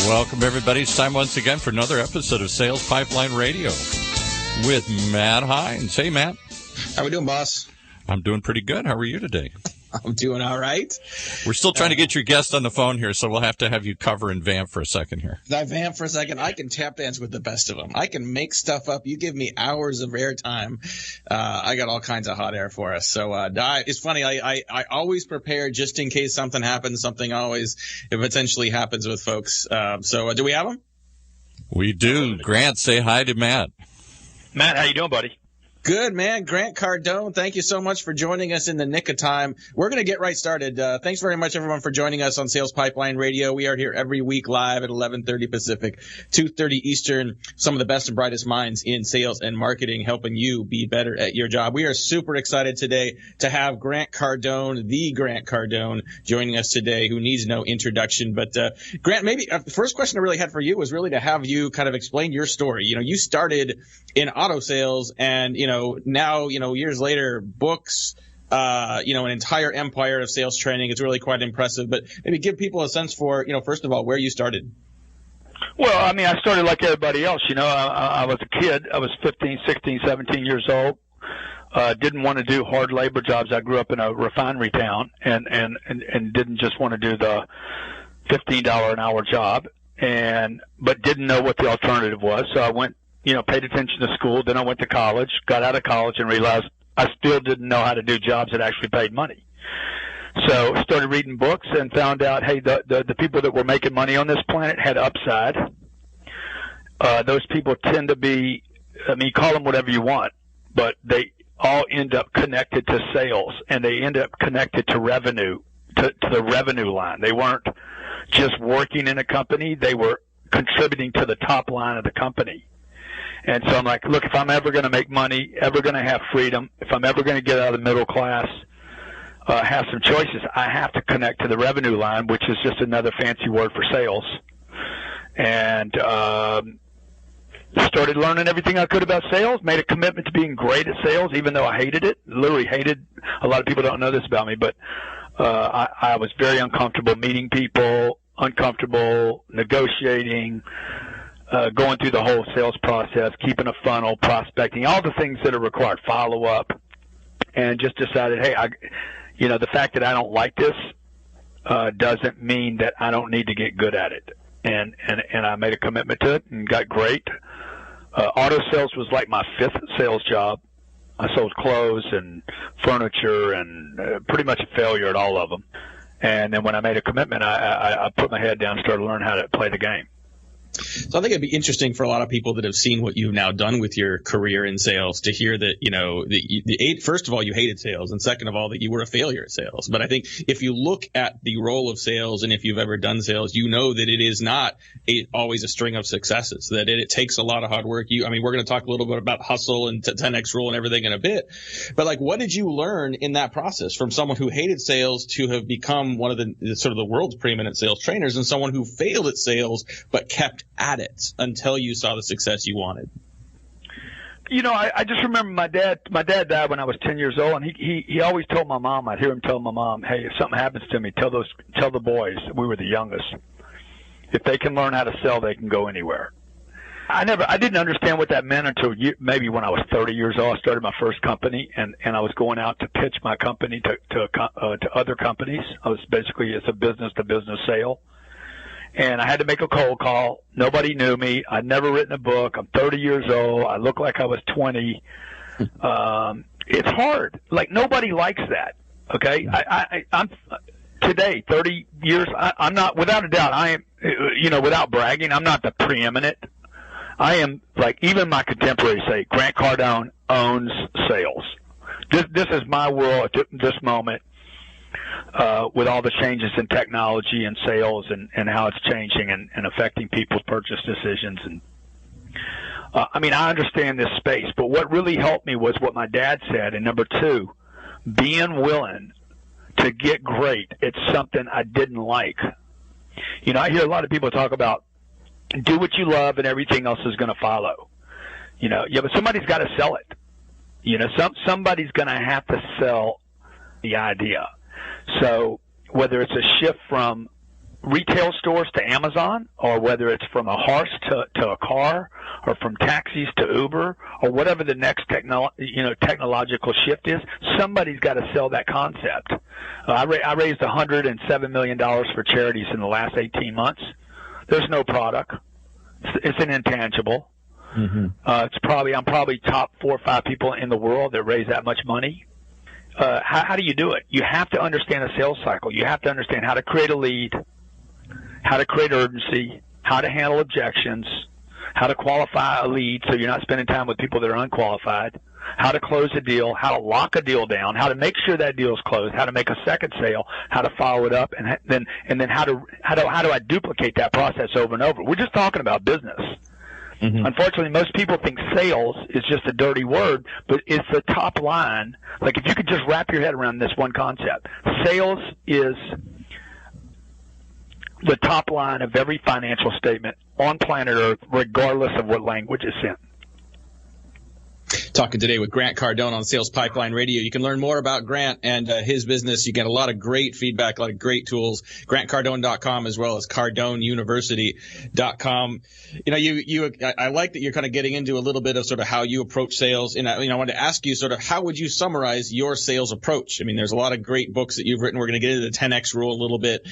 Welcome, everybody. It's time once again for another episode of Sales Pipeline Radio with Matt Hines. Hey, Matt. How we doing, boss? I'm doing pretty good. How are you today? I'm doing all right. We're still trying to get your guest on the phone here, so we'll have to have you cover and vamp for a second here. I vamp for a second. I can tap dance with the best of them. I can make stuff up. You give me hours of airtime. I got all kinds of hot air for us. So it's funny. I always prepare just in case something happens. Something always potentially happens with folks. So do we have them? We do. Grant, say hi to Matt. Matt, how you doing, buddy? Good, man. Grant Cardone, thank you so much for joining us in the nick of time. We're going to get right started. Thanks very much, everyone, for joining us on Sales Pipeline Radio. We are here every week live at 11:30 Pacific, 2:30 Eastern. Some of the best and brightest minds in sales and marketing helping you be better at your job. We are super excited today to have Grant Cardone, the Grant Cardone, joining us today, who needs no introduction. But Grant, maybe the first question I really had for you was really to have you kind of explain your story. You know, you started in auto sales and, now, years later, books, an entire empire of sales training. It's really quite impressive. But maybe give people a sense for, first of all, where you started. Well, I mean, I started like everybody else. I was a kid. I was 15, 16, 17 years old. Didn't want to do hard labor jobs. I grew up in a refinery town and didn't just want to do the $15 an hour job but didn't know what the alternative was. So I went, paid attention to school. Then I went to college, got out of college, and realized I still didn't know how to do jobs that actually paid money. So I started reading books and found out, hey, the people that were making money on this planet had upside. Those people tend to be, call them whatever you want, but they all end up connected to sales, and they end up connected to revenue, to the revenue line. They weren't just working in a company. They were contributing to the top line of the company. And so I'm like, look, if I'm ever going to make money, ever going to have freedom, if I'm ever going to get out of the middle class, have some choices, I have to connect to the revenue line, which is just another fancy word for sales. And started learning everything I could about sales, made a commitment to being great at sales, even though I hated it, literally hated. A lot of people don't know this about me, but I was very uncomfortable meeting people, uncomfortable negotiating, going through the whole sales process, keeping a funnel, prospecting, all the things that are required, follow up, and just decided, hey, the fact that I don't like this doesn't mean that I don't need to get good at it. And I made a commitment to it and got great. Auto sales was like my fifth sales job. I sold clothes and furniture and pretty much a failure at all of them. And then when I made a commitment, I put my head down and started learning how to play the game. So I think it'd be interesting for a lot of people that have seen what you've now done with your career in sales to hear that, first of all, you hated sales, and second of all, that you were a failure at sales. But I think if you look at the role of sales, and if you've ever done sales, you know that it is not always a string of successes, that it takes a lot of hard work. We're going to talk a little bit about hustle and 10X rule and everything in a bit. But what did you learn in that process from someone who hated sales to have become one of the world's preeminent sales trainers, and someone who failed at sales but kept at it until you saw the success you wanted? I just remember my dad died when I was 10 years old, and he always told my mom, I'd hear him tell my mom, hey, if something happens to me, tell the boys, we were the youngest, if they can learn how to sell, they can go anywhere. I didn't understand what that meant until maybe when I was 30 years old. I started my first company, and I was going out to pitch my company to other companies. I was basically, it's a business-to-business sale. And I had to make a cold call. Nobody knew me. I'd never written a book. I'm 30 years old. I look like I was 20. It's hard. Nobody likes that. Okay. I'm today, 30 years. I'm not, without a doubt, I am, without bragging, I'm not the preeminent. I am, even my contemporaries say, Grant Cardone owns sales. This is my world at this moment. With all the changes in technology and sales and how it's changing and affecting people's purchase decisions. And I understand this space, but what really helped me was what my dad said. And number two, being willing to get great at something I didn't like. I hear a lot of people talk about do what you love and everything else is going to follow. But somebody's got to sell it. Somebody's going to have to sell the idea. So whether it's a shift from retail stores to Amazon, or whether it's from a horse to a car, or from taxis to Uber, or whatever the next technological shift is, somebody's got to sell that concept. I raised $107 million for charities in the last 18 months. There's no product. It's an intangible. Mm-hmm. I'm probably top 4 or 5 people in the world that raise that much money. How do you do it? You have to understand a sales cycle. You have to understand how to create a lead, how to create urgency, how to handle objections, how to qualify a lead so you're not spending time with people that are unqualified, how to close a deal, how to lock a deal down, how to make sure that deal is closed, how to make a second sale, how to follow it up, and then how do I duplicate that process over and over. We're just talking about business. Mm-hmm. Unfortunately, most people think sales is just a dirty word, but it's the top line. Like, if you could just wrap your head around this one concept, sales is the top line of every financial statement on planet Earth, regardless of what language it's in. Talking today with Grant Cardone on Sales Pipeline Radio. You can learn more about Grant and his business. You get a lot of great feedback, a lot of great tools. GrantCardone.com as well as CardoneUniversity.com. I like that you're kind of getting into a little bit of sort of how you approach sales. And I wanted to ask you sort of, how would you summarize your sales approach? I mean, there's a lot of great books that you've written. We're going to get into the 10X rule a little bit.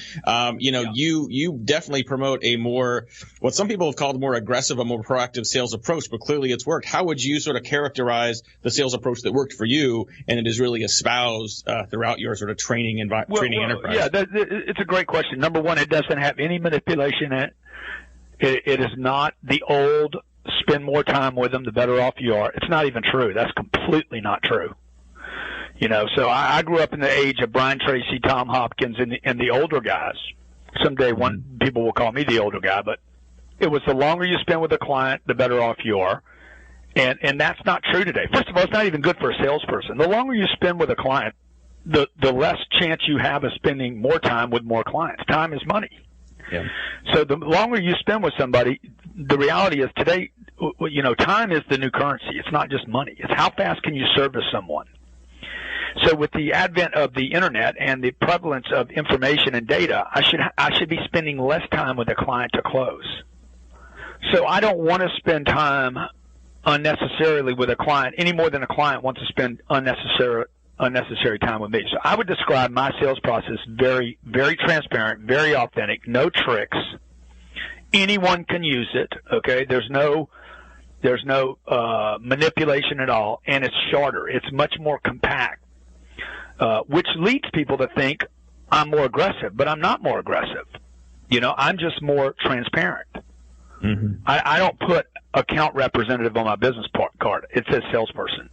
You definitely promote a more, what some people have called more aggressive, a more proactive sales approach, but clearly it's worked. How would you sort of characterize the sales approach that worked for you, and it is really espoused throughout your sort of training enterprise? Yeah, it's a great question. Number one, it doesn't have any manipulation in it. It is not the old spend more time with them, the better off you are. It's not even true. That's completely not true. So I grew up in the age of Brian Tracy, Tom Hopkins, and the older guys. Someday people will call me the older guy, but it was the longer you spend with a client, the better off you are. And that's not true today. First of all, it's not even good for a salesperson. The longer you spend with a client, the less chance you have of spending more time with more clients. Time is money. Yeah. So the longer you spend with somebody, the reality is today, time is the new currency. It's not just money. It's how fast can you service someone. So with the advent of the internet and the prevalence of information and data, I should be spending less time with a client to close. So I don't want to spend time unnecessarily with a client any more than a client wants to spend unnecessary time with me. So I would describe my sales process very, very transparent, very authentic, no tricks. Anyone can use it. Okay, there's no manipulation at all, and it's shorter. It's much more compact, which leads people to think I'm more aggressive, but I'm not more aggressive. I'm just more transparent. Mm-hmm. I don't put account representative on my business card. It says salesperson.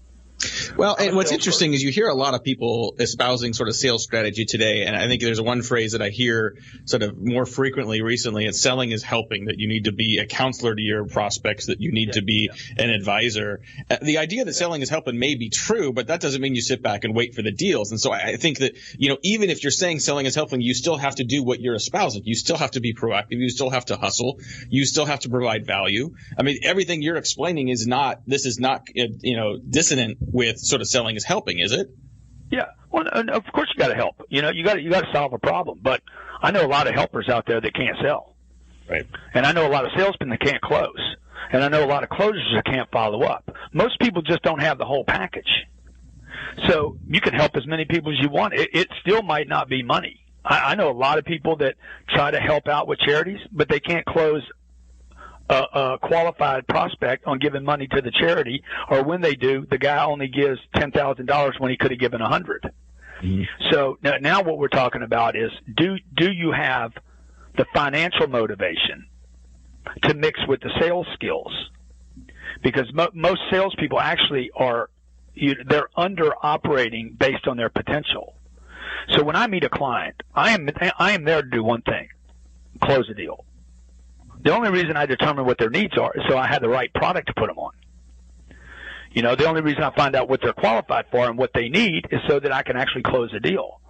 Well, and what's interesting is you hear a lot of people espousing sort of sales strategy today, and I think there's one phrase that I hear sort of more frequently recently. It's selling is helping, that you need to be a counselor to your prospects, that you need to be an advisor. The idea that selling is helping may be true, but that doesn't mean you sit back and wait for the deals. And so I think that, even if you're saying selling is helping, you still have to do what you're espousing. You still have to be proactive. You still have to hustle. You still have to provide value. I mean, everything you're explaining is not dissonant with sort of selling is helping, is it? Yeah. Well, of course you got to help. You got to solve a problem. But I know a lot of helpers out there that can't sell. Right. And I know a lot of salesmen that can't close. And I know a lot of closers that can't follow up. Most people just don't have the whole package. So you can help as many people as you want. It still might not be money. I know a lot of people that try to help out with charities, but they can't close a qualified prospect on giving money to the charity, or when they do, the guy only gives $10,000 when he could have given $100. Mm-hmm. So now what we're talking about is, do you have the financial motivation to mix with the sales skills? Because most salespeople actually they're under operating based on their potential. So when I meet a client, I am there to do one thing: close a deal. The only reason I determine what their needs are is so I have the right product to put them on. The only reason I find out what they're qualified for and what they need is so that I can actually close a deal.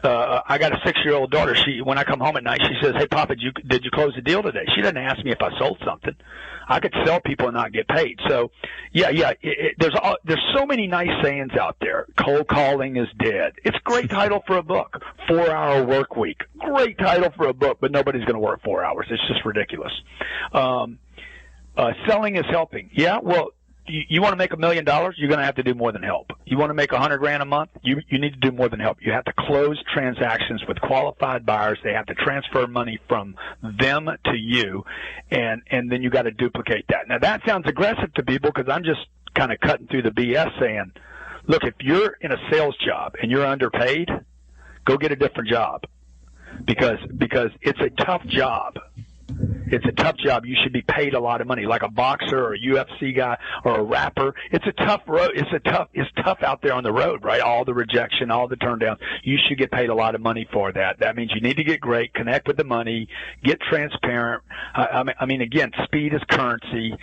I got a 6-year-old daughter. When I come home at night, she says, "Hey, Papa, did you close the deal today?" She doesn't ask me if I sold something. I could sell people and not get paid. So, there's so many nice sayings out there. Cold calling is dead. It's a great title for a book. 4-hour work week. Great title for a book, but nobody's going to work 4 hours. It's just ridiculous. Selling is helping. Yeah, well, you want to make $1 million, you're going to have to do more than help. You want to make $100,000 a month, you need to do more than help. You have to close transactions with qualified buyers. They have to transfer money from them to you, and then you got to duplicate that. Now that sounds aggressive to people because I'm just kind of cutting through the BS saying, look, if you're in a sales job and you're underpaid, go get a different job because it's a tough job. It's a tough job. You should be paid a lot of money, like a boxer or a UFC guy or a rapper. It's a tough road. It's tough out there on the road, right? All the rejection, all the turn down. You should get paid a lot of money for that. That means you need to get great, connect with the money, get transparent. I mean, again, speed is currency.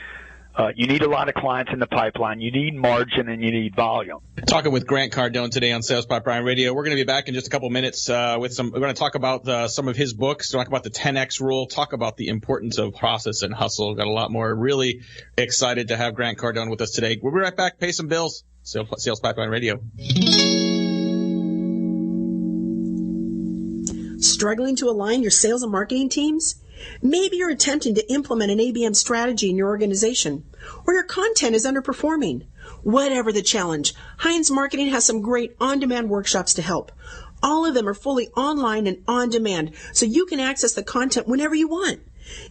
You need a lot of clients in the pipeline. You need margin and you need volume. Talking with Grant Cardone today on Sales Pipeline Radio. We're going to be back in just a couple minutes we're going to talk about some of his books, talk about the 10X rule, talk about the importance of process and hustle. Got a lot more. Really excited to have Grant Cardone with us today. We'll be right back. Pay some bills. Sales Pipeline Radio. Struggling to align your sales and marketing teams? Maybe you're attempting to implement an ABM strategy in your organization, or your content is underperforming. Whatever the challenge, Heinz Marketing has some great on-demand workshops to help. All of them are fully online and on-demand, so you can access the content whenever you want.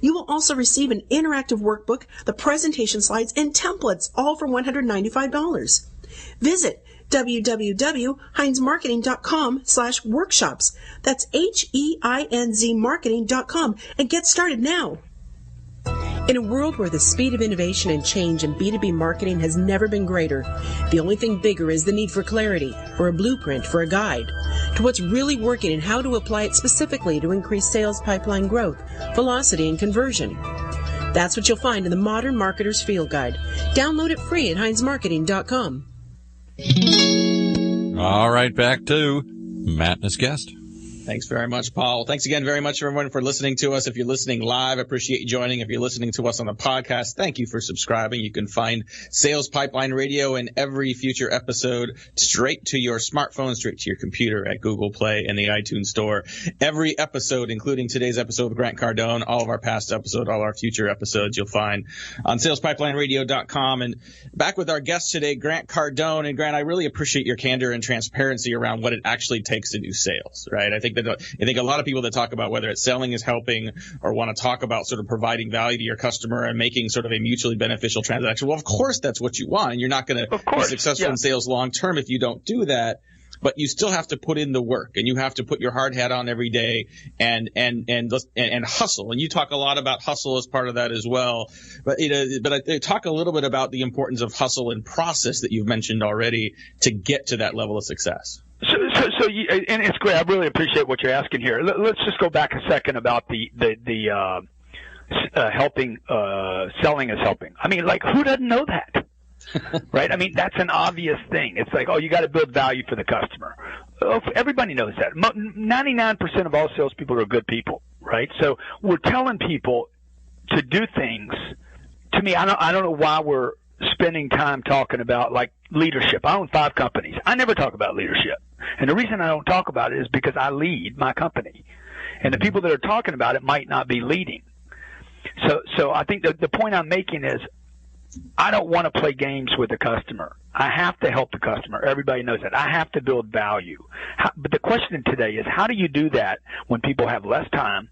You will also receive an interactive workbook, the presentation slides, and templates, all for $195. Visit www.heinzmarketing.com/workshops. That's HEINZ marketing.com and get started now. In a world where the speed of innovation and change in B2B marketing has never been greater, the only thing bigger is the need for clarity, for a blueprint, for a guide to what's really working and how to apply it specifically to increase sales pipeline growth, velocity, and conversion. That's what you'll find in the Modern Marketer's Field Guide. Download it free at heinzmarketing.com. All right, back to Matt and his guest. Thanks very much, Paul. Thanks again very much, everyone, for listening to us. If you're listening live, I appreciate you joining. If you're listening to us on the podcast, thank you for subscribing. You can find Sales Pipeline Radio and every future episode straight to your smartphone, straight to your computer at Google Play and the iTunes Store. Every episode, including today's episode with Grant Cardone, all of our past episodes, all our future episodes, you'll find on salesPipelineRadio.com. And back with our guest today, Grant Cardone. And Grant, I really appreciate your candor and transparency around what it actually takes to do sales, right? I think a lot of people that talk about whether it's selling is helping or want to talk about sort of providing value to your customer and making sort of a mutually beneficial transaction. Well, of course, that's what you want. And you're not going to be successful in sales long term if you don't do that. But you still have to put in the work, and you have to put your hard hat on every day and hustle. And you talk a lot about hustle as part of that as well. But I talk a little bit about the importance of hustle and process that you've mentioned already to get to that level of success. So and it's great. I really appreciate what you're asking here. Let's just go back a second about the helping, selling is helping. I mean, like, who doesn't know that? Right? I mean, that's an obvious thing. It's like, you got to build value for the customer. Everybody knows that. 99% of all salespeople are good people, right? So we're telling people to do things. To me, I don't know why we're spending time talking about, like, leadership. I own 5 companies. I never talk about leadership. And the reason I don't talk about it is because I lead my company. And the people that are talking about it might not be leading. So I think the point I'm making is I don't want to play games with the customer. I have to help the customer. Everybody knows that. I have to build value. But the question today is, how do you do that when people have less time?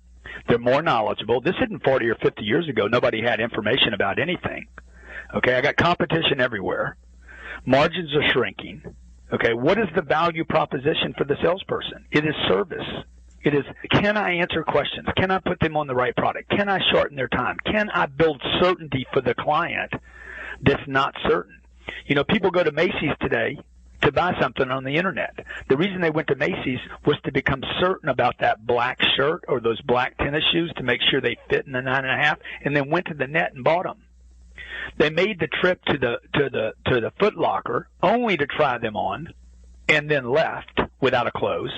They're more knowledgeable. This isn't 40 or 50 years ago. Nobody had information about anything. Okay, I got competition everywhere. Margins are shrinking. Okay, what is the value proposition for the salesperson? It is service. It is, can I answer questions? Can I put them on the right product? Can I shorten their time? Can I build certainty for the client that's not certain? You know, people go to Macy's today to buy something on the internet. The reason they went to Macy's was to become certain about that black shirt or those black tennis shoes to make sure they fit in the 9.5, and then went to the net and bought them. They made the trip to the Foot Locker only to try them on and then left without a close.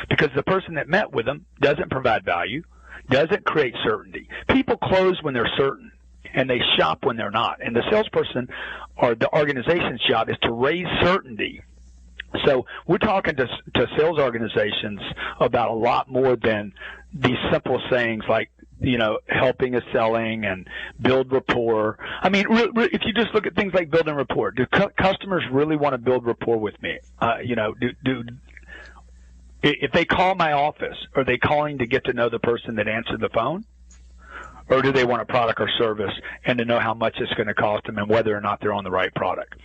because the person that met with them doesn't provide value, doesn't create certainty. People close when they're certain, and they shop when they're not. And the salesperson or the organization's job is to raise certainty. So we're talking to sales organizations about a lot more than these simple sayings like, helping is selling and build rapport. I mean, if you just look at things like building rapport, do customers really want to build rapport with me? If they call my office, are they calling to get to know the person that answered the phone? Or do they want a product or service and to know how much it's going to cost them and whether or not they're on the right product?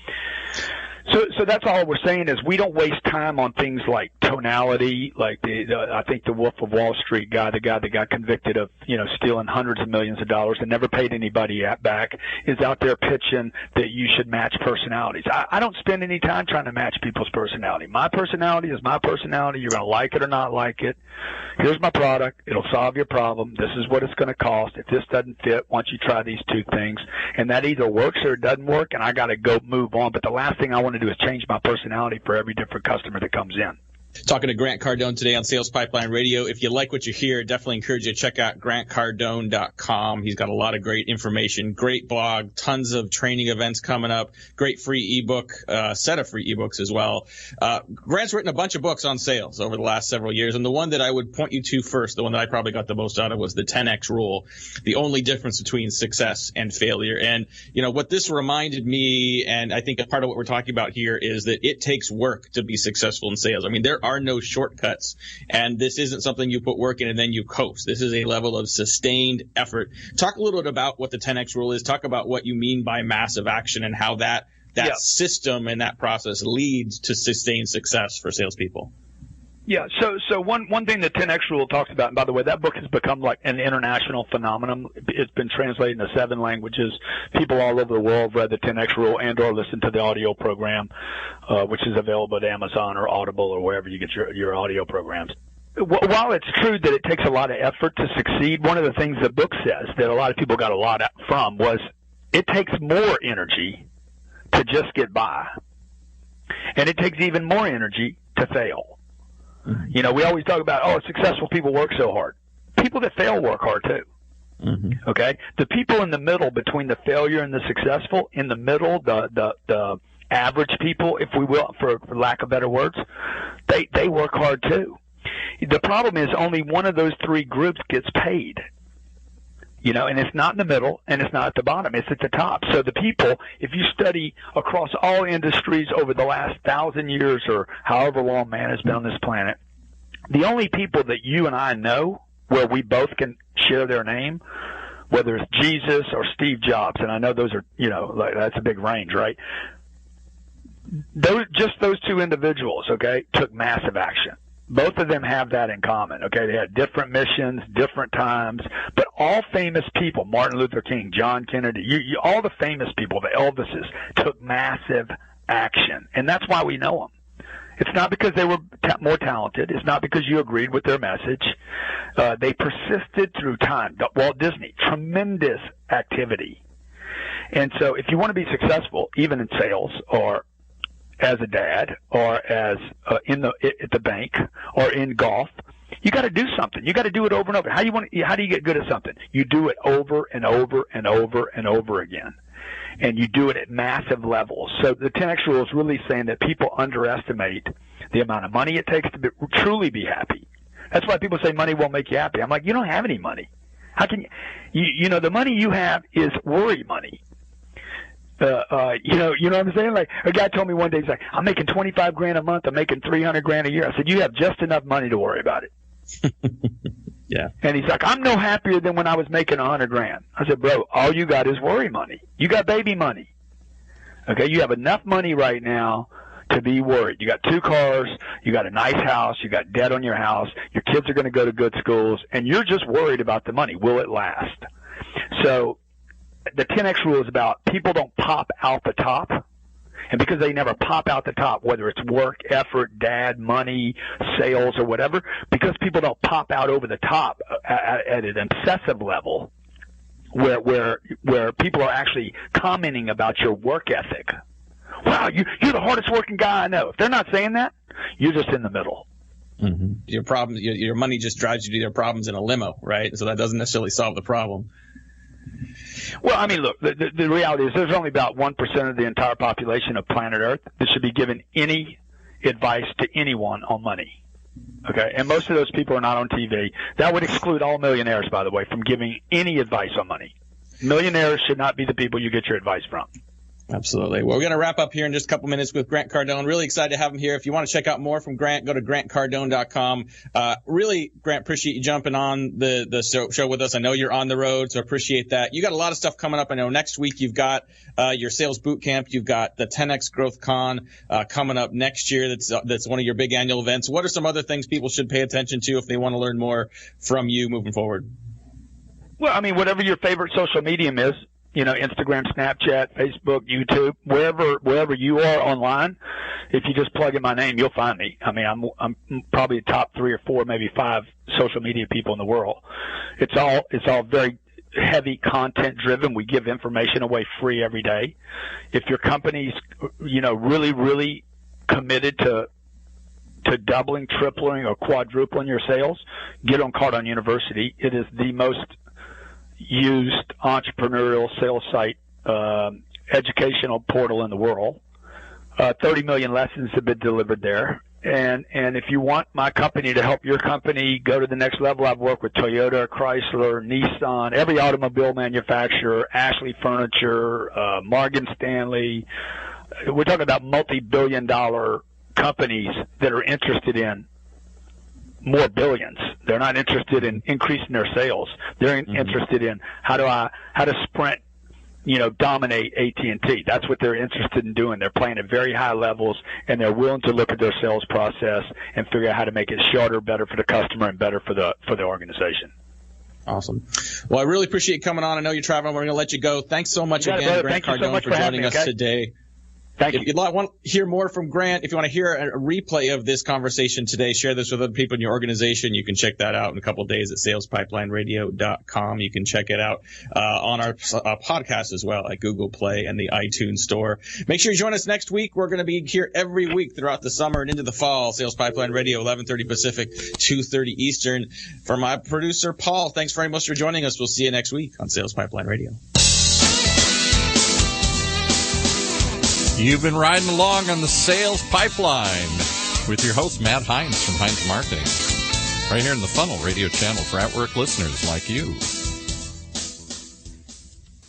So that's all we're saying is we don't waste time on things like tonality, like I think the Wolf of Wall Street guy, the guy that got convicted of, stealing hundreds of millions of dollars and never paid anybody back, is out there pitching that you should match personalities. I don't spend any time trying to match people's personality. My personality is my personality. You're going to like it or not like it. Here's my product. It'll solve your problem. This is what it's going to cost. If this doesn't fit, why don't you try these two things? And that either works or it doesn't work, and I got to go move on. But the last thing I want to do is change my personality for every different customer that comes in. Talking to Grant Cardone today on Sales Pipeline Radio. If you like what you hear, definitely encourage you to check out grantcardone.com. He's got a lot of great information, great blog, tons of training events coming up, great free ebook, set of free ebooks as well. Grant's written a bunch of books on sales over the last several years, and the one that I would point you to first, the one that I probably got the most out of, was the 10X rule, the only difference between success and failure. And, what this reminded me, and I think a part of what we're talking about here, is that it takes work to be successful in sales. I mean, there are no shortcuts, and this isn't something you put work in and then you coast. This is a level of sustained effort. Talk a little bit about what the 10X rule is. Talk about what you mean by massive action and how that system and that process leads to sustained success for salespeople. Yeah, so one thing the 10X rule talks about, and by the way, that book has become like an international phenomenon. It's been translated into 7 languages. People all over the world read the 10X rule and or listened to the audio program, which is available at Amazon or Audible or wherever you get your audio programs. While it's true that it takes a lot of effort to succeed, one of the things the book says that a lot of people got a lot from was it takes more energy to just get by, and it takes even more energy to fail. We always talk about, successful people work so hard. People that fail work hard too. Mm-hmm. Okay? The people in the middle between the failure and the successful, in the middle, the average people, if we will, for lack of better words, they work hard too. The problem is only one of those 3 groups gets paid. And it's not in the middle and it's not at the bottom. It's at the top. So the people, if you study across all industries over the last 1,000 years or however long man has been on this planet, the only people that you and I know where we both can share their name, whether it's Jesus or Steve Jobs, and I know those are, that's a big range, right? Just those 2 individuals, okay, took massive action. Both of them have that in common, okay? They had different missions, different times, but all famous people, Martin Luther King, John Kennedy, all the famous people, the Elvises, took massive action, and that's why we know them. It's not because they were more talented. It's not because you agreed with their message. They persisted through time. Walt Disney, tremendous activity. And so if you want to be successful, even in sales or as a dad or as at the bank or in golf, you got to do something. You got to do it over and over. How do you get good at something? You do it over and over and over and over again. And you do it at massive levels. So the 10X rule is really saying that people underestimate the amount of money it takes to truly be happy. That's why people say money won't make you happy. I'm like, you don't have any money. How can you the money you have is worry money. You know what I'm saying? Like a guy told me one day, he's like, I'm making $25,000 a month. I'm making $300,000 a year. I said, you have just enough money to worry about it. Yeah. And he's like, I'm no happier than when I was making $100,000. I said, bro, all you got is worry money. You got baby money. Okay. You have enough money right now to be worried. You got 2 cars. You got a nice house. You got debt on your house. Your kids are going to go to good schools and you're just worried about the money. Will it last? So the 10X rule is about people don't pop out the top. And because they never pop out the top, whether it's work, effort, dad, money, sales, or whatever, because people don't pop out over the top at an obsessive level where people are actually commenting about your work ethic. Wow, you're the hardest working guy I know. If they're not saying that, you're just in the middle. Mm-hmm. Your money just drives you to your problems in a limo, right? So that doesn't necessarily solve the problem. Well, I mean, look, the reality is there's only about 1% of the entire population of planet Earth that should be given any advice to anyone on money. Okay? And most of those people are not on TV. That would exclude all millionaires, by the way, from giving any advice on money. Millionaires should not be the people you get your advice from. Absolutely. Well, we're going to wrap up here in just a couple minutes with Grant Cardone. Really excited to have him here. If you want to check out more from Grant, go to grantcardone.com. Really, Grant, appreciate you jumping on the show with us. I know you're on the road, so appreciate that. You got a lot of stuff coming up. I know next week you've got your sales boot camp. You've got the 10X Growth Con coming up next year. That's one of your big annual events. What are some other things people should pay attention to if they want to learn more from you moving forward? Well, I mean, whatever your favorite social medium is. Instagram, Snapchat, Facebook, YouTube, wherever you are online, if you just plug in my name, you'll find me. I mean, I'm probably the top 3 or 4, maybe 5 social media people in the world. It's all very heavy content driven. We give information away free every day. If your company's, really, really committed to doubling, tripling, or quadrupling your sales, get on Cardone University. It is the most used entrepreneurial sales site, educational portal in the world. 30 million lessons have been delivered there. And if you want my company to help your company go to the next level, I've worked with Toyota, Chrysler, Nissan, every automobile manufacturer, Ashley Furniture, Morgan Stanley. We're talking about multi-billion-dollar companies that are interested in more billions. They're not interested in increasing their sales. They're interested in how to Sprint, dominate AT&T. That's what they're interested in doing. They're playing at very high levels, and they're willing to look at their sales process and figure out how to make it shorter, better for the customer, and better for the organization. Awesome. Well, I really appreciate you coming on. I know you're traveling. We're going to let you go. Thanks so much again, Grant Cardone, for joining us today. Thank you. If you'd want to hear more from Grant, if you want to hear a replay of this conversation today, share this with other people in your organization. You can check that out in a couple of days at salespipelineradio.com. You can check it out on our podcast as well at Google Play and the iTunes Store. Make sure you join us next week. We're going to be here every week throughout the summer and into the fall. Sales Pipeline Radio, 11:30 Pacific, 2:30 Eastern. For my producer, Paul, thanks very much for joining us. We'll see you next week on Sales Pipeline Radio. You've been riding along on the Sales Pipeline with your host, Matt Hines from Hines Marketing, right here in the Funnel Radio channel for at-work listeners like you.